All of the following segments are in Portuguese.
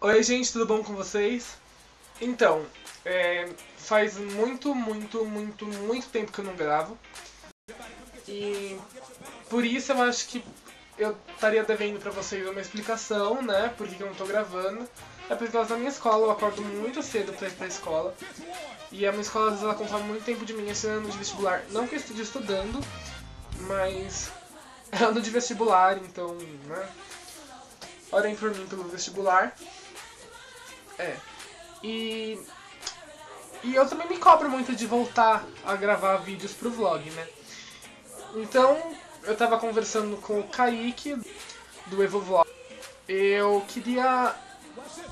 Oi gente, tudo bom com vocês? Então, faz muito tempo que eu não gravo. E por isso eu acho que eu estaria devendo pra vocês uma explicação, né? Por que eu não tô gravando. É por causa da minha escola, eu acordo muito cedo pra ir pra escola. E a minha escola às vezes ela consome muito tempo de mim esse ano de vestibular. Não que eu esteja estudando, mas é ano de vestibular, então, né? Orem por mim pelo vestibular. E eu também me cobro muito de voltar a gravar vídeos pro vlog, né? Então, eu tava conversando com o Kaique, do EvoVlog. Eu queria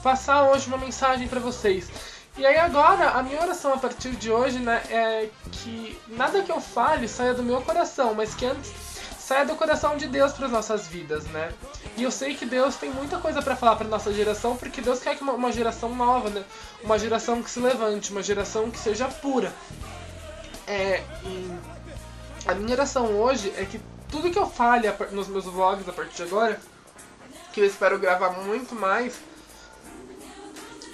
passar hoje uma mensagem pra vocês. E aí agora, a minha oração a partir de hoje, né, é que nada que eu fale saia do meu coração, mas que antes saia do coração de Deus para as nossas vidas, né? E eu sei que Deus tem muita coisa para falar para nossa geração, porque Deus quer que uma geração nova, né? Uma geração que se levante, uma geração que seja pura. E a minha oração hoje é que tudo que eu fale nos meus vlogs a partir de agora, que eu espero gravar muito mais,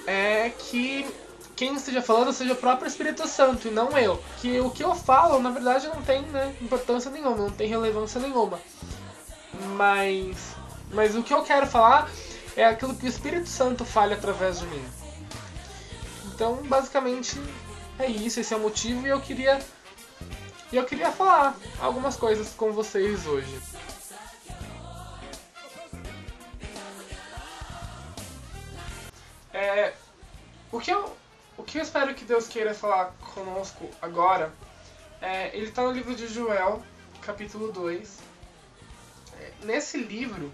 é que quem esteja falando seja o próprio Espírito Santo e não eu. Que o que eu falo, na verdade, não tem, né, importância nenhuma, não tem relevância nenhuma. Mas o que eu quero falar é aquilo que o Espírito Santo fale através de mim. Então, basicamente, é isso, esse é o motivo e eu queria falar algumas coisas com vocês hoje. O que eu espero que Deus queira falar conosco agora, ele está no livro de Joel, capítulo 2. Nesse livro,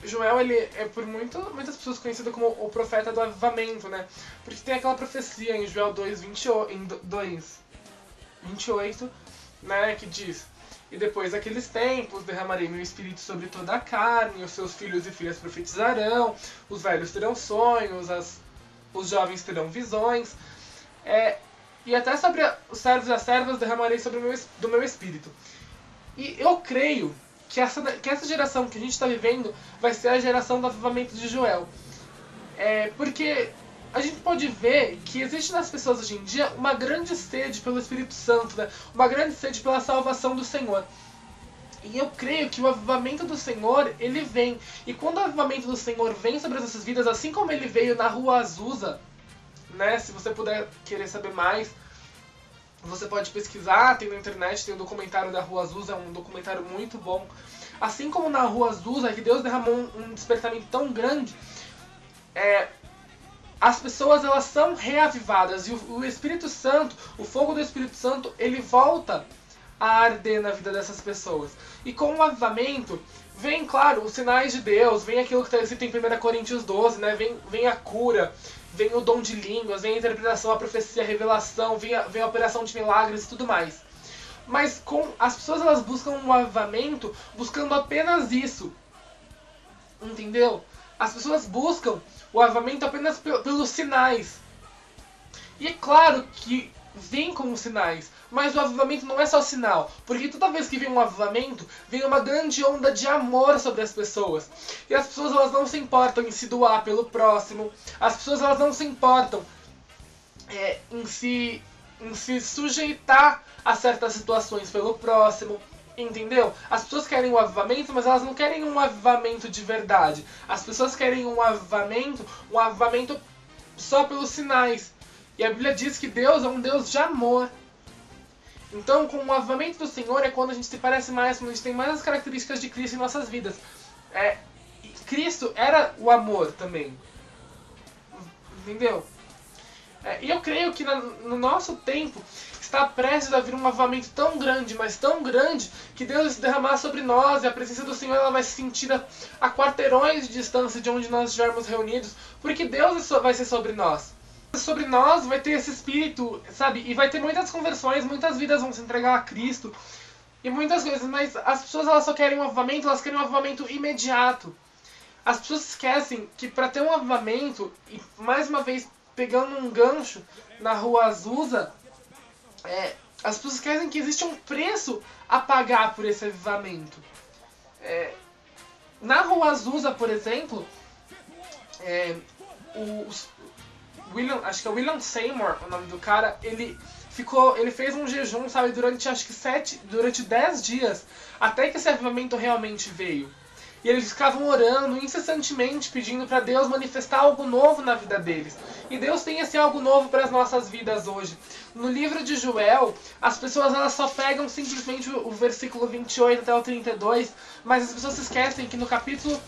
Joel ele é por muitas pessoas conhecido como o profeta do avivamento, né? Porque tem aquela profecia em Joel 2:28, né, que diz: "E depois daqueles tempos derramarei meu espírito sobre toda a carne, os seus filhos e filhas profetizarão, os velhos terão sonhos, os jovens terão visões, e até sobre os servos e as servas derramarei do meu espírito." E eu creio que essa geração que a gente está vivendo vai ser a geração do avivamento de Joel. Porque a gente pode ver que existe nas pessoas hoje em dia uma grande sede pelo Espírito Santo, né? Uma grande sede pela salvação do Senhor. E eu creio que o avivamento do Senhor, ele vem. E quando o avivamento do Senhor vem sobre as nossas vidas, assim como ele veio na Rua Azusa, né? Se você puder querer saber mais, você pode pesquisar, tem na internet, tem o documentário da Rua Azusa, é um documentário muito bom. Assim como na Rua Azusa, que Deus derramou um despertamento tão grande, as pessoas elas são reavivadas. E o Espírito Santo, o fogo do Espírito Santo, ele volta a arder na vida dessas pessoas. E com o avivamento, vem, claro, os sinais de Deus, vem aquilo que está escrito em 1 Coríntios 12, né? Vem a cura, vem o dom de línguas, vem a interpretação, a profecia, a revelação, vem a operação de milagres e tudo mais. Mas as pessoas elas buscam um avivamento buscando apenas isso. Entendeu? As pessoas buscam o avivamento apenas pelos sinais. E é claro que vem com os sinais, mas o avivamento não é só sinal, porque toda vez que vem um avivamento, vem uma grande onda de amor sobre as pessoas. E as pessoas elas não se importam em se doar pelo próximo, as pessoas elas não se importam em se sujeitar a certas situações pelo próximo, entendeu? As pessoas querem um avivamento, mas elas não querem um avivamento de verdade. As pessoas querem um avivamento só pelos sinais. E a Bíblia diz que Deus é um Deus de amor. Então, com o avivamento do Senhor é quando a gente se parece mais, quando a gente tem mais as características de Cristo em nossas vidas. Cristo era o amor também. Entendeu? E eu creio que no nosso tempo está prestes a vir um avivamento tão grande, mas tão grande, que Deus vai se derramar sobre nós e a presença do Senhor ela vai se sentir a quarteirões de distância de onde nós estivermos reunidos, porque Deus vai ser sobre nós. Sobre nós vai ter esse espírito, sabe? E vai ter muitas conversões, muitas vidas vão se entregar a Cristo e muitas coisas, mas as pessoas elas só querem um avivamento, elas querem um avivamento imediato. As pessoas esquecem que para ter um avivamento, e mais uma vez pegando um gancho na Rua Azusa, as pessoas esquecem que existe um preço a pagar por esse avivamento. Na Rua Azusa, por exemplo, Acho que é William Seymour, o nome do cara, ele fez um jejum, sabe, durante 10 dias, até que esse avivamento realmente veio. E eles ficavam orando incessantemente, pedindo para Deus manifestar algo novo na vida deles. E Deus tem esse algo novo para as nossas vidas hoje. No livro de Joel, as pessoas elas só pegam simplesmente o versículo 28 até o 32, mas as pessoas se esquecem que no capítulo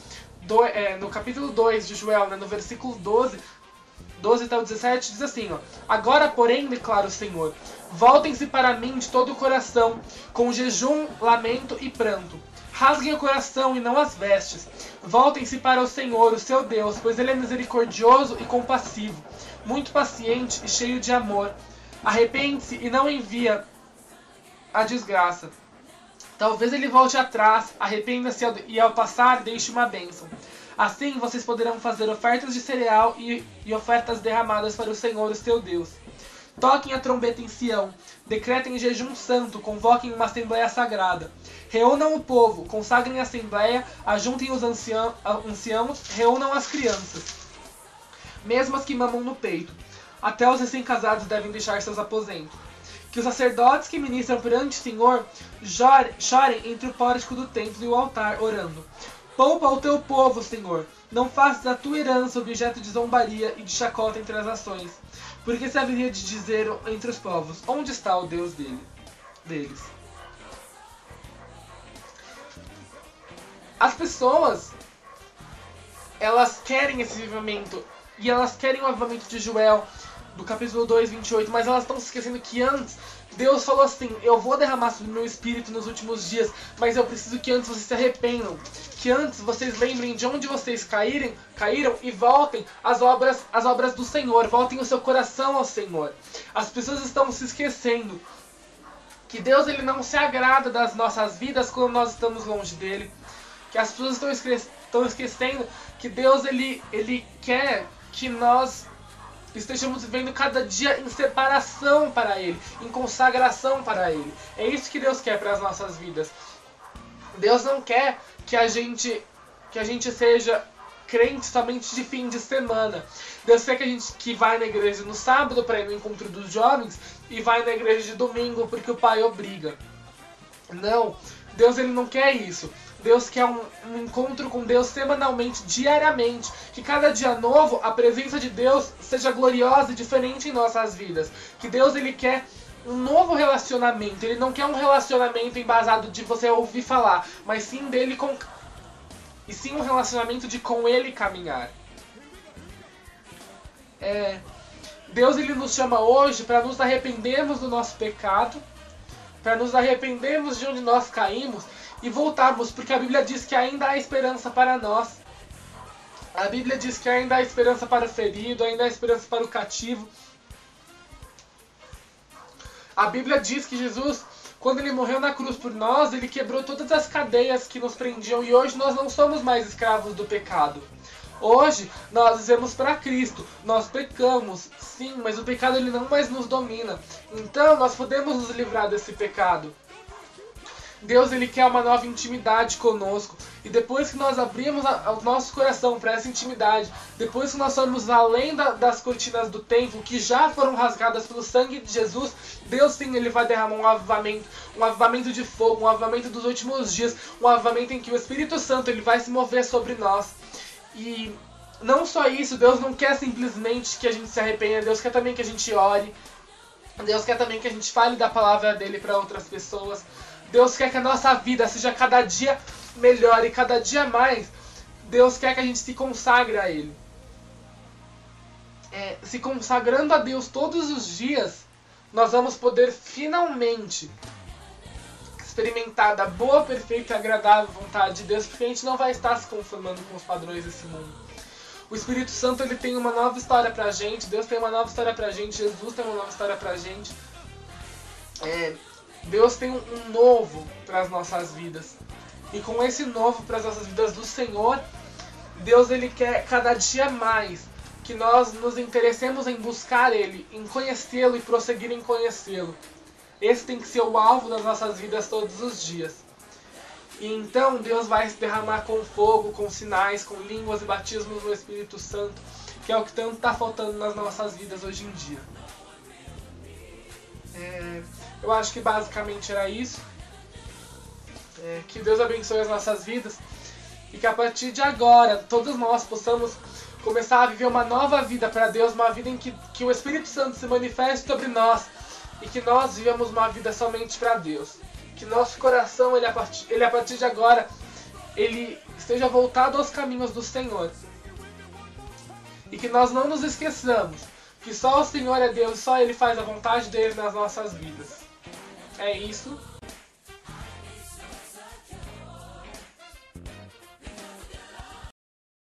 2 de Joel, né, no versículo 12 até o 17, diz assim, ó: Agora, porém, declara o Senhor, voltem-se para mim de todo o coração, com jejum, lamento e pranto. Rasguem o coração e não as vestes. Voltem-se para o Senhor, o seu Deus, pois Ele é misericordioso e compassivo, muito paciente e cheio de amor. Arrepende-se e não envia a desgraça. Talvez Ele volte atrás, arrependa-se e ao passar deixe uma bênção. Assim vocês poderão fazer ofertas de cereal e ofertas derramadas para o Senhor, o seu Deus. Toquem a trombeta em Sião, decretem jejum santo, convoquem uma assembleia sagrada. Reúnam o povo, consagrem a assembleia, ajuntem os anciãos, reúnam as crianças, mesmo as que mamam no peito. Até os recém-casados devem deixar seus aposentos. Que os sacerdotes que ministram perante o Senhor chorem entre o pórtico do templo e o altar, orando. Poupa o teu povo, Senhor. Não faças a tua herança objeto de zombaria e de chacota entre as nações. Porque se haveria de dizer entre os povos, onde está o Deus deles? As pessoas, elas querem esse avivamento. E elas querem o avivamento de Joel, do capítulo 2, 28. Mas elas estão se esquecendo que antes, Deus falou assim: eu vou derramar sobre o meu espírito nos últimos dias, mas eu preciso que antes vocês se arrependam. Que antes vocês lembrem de onde vocês caíram e voltem às obras do Senhor. Voltem o seu coração ao Senhor. As pessoas estão se esquecendo que Deus ele não se agrada das nossas vidas quando nós estamos longe dele. Que as pessoas estão esquecendo que Deus ele quer que nós estejamos vivendo cada dia em separação para Ele, em consagração para Ele. É isso que Deus quer para as nossas vidas. Deus não quer que a gente seja crente somente de fim de semana. Deus quer que a gente que vai na igreja no sábado para ir no encontro dos jovens e vai na igreja de domingo porque o pai obriga. Não, Deus ele não quer isso. Deus quer um encontro com Deus semanalmente, diariamente. Que cada dia novo a presença de Deus seja gloriosa e diferente em nossas vidas. Que Deus ele quer um novo relacionamento. Ele não quer um relacionamento embasado de você ouvir falar, mas sim sim um relacionamento de com Ele caminhar. Deus ele nos chama hoje para nos arrependermos do nosso pecado, para nos arrependermos de onde nós caímos e voltarmos, porque a Bíblia diz que ainda há esperança para nós. A Bíblia diz que ainda há esperança para o ferido, ainda há esperança para o cativo. A Bíblia diz que Jesus, quando ele morreu na cruz por nós, ele quebrou todas as cadeias que nos prendiam e hoje nós não somos mais escravos do pecado. Hoje nós vivemos para Cristo, nós pecamos, sim, mas o pecado ele não mais nos domina. Então nós podemos nos livrar desse pecado. Deus ele quer uma nova intimidade conosco. E depois que nós abrimos o nosso coração para essa intimidade, depois que nós formos além das cortinas do templo, que já foram rasgadas pelo sangue de Jesus, Deus sim ele vai derramar um avivamento de fogo, um avivamento dos últimos dias, um avivamento em que o Espírito Santo ele vai se mover sobre nós. E não só isso, Deus não quer simplesmente que a gente se arrependa, Deus quer também que a gente ore, Deus quer também que a gente fale da palavra dele para outras pessoas. Deus quer que a nossa vida seja cada dia melhor e cada dia mais. Deus quer que a gente se consagre a Ele. Se consagrando a Deus todos os dias, nós vamos poder finalmente experimentar da boa, perfeita e agradável vontade de Deus, porque a gente não vai estar se conformando com os padrões desse mundo. O Espírito Santo ele tem uma nova história pra gente, Deus tem uma nova história pra gente, Jesus tem uma nova história pra gente. Deus tem um novo para as nossas vidas. E com esse novo para as nossas vidas do Senhor, Deus ele quer cada dia mais que nós nos interessemos em buscar Ele, em conhecê-lo e prosseguir em conhecê-lo. Esse tem que ser o alvo das nossas vidas todos os dias. E então Deus vai se derramar com fogo, com sinais, com línguas e batismos no Espírito Santo, que é o que tanto está faltando nas nossas vidas hoje em dia. Eu acho que basicamente era isso. Que Deus abençoe as nossas vidas e que a partir de agora todos nós possamos começar a viver uma nova vida para Deus, uma vida em que o Espírito Santo se manifeste sobre nós e que nós vivamos uma vida somente para Deus. Que nosso coração, ele a partir de agora, ele esteja voltado aos caminhos do Senhor. E que nós não nos esqueçamos que só o Senhor é Deus, só Ele faz a vontade dele nas nossas vidas. É isso.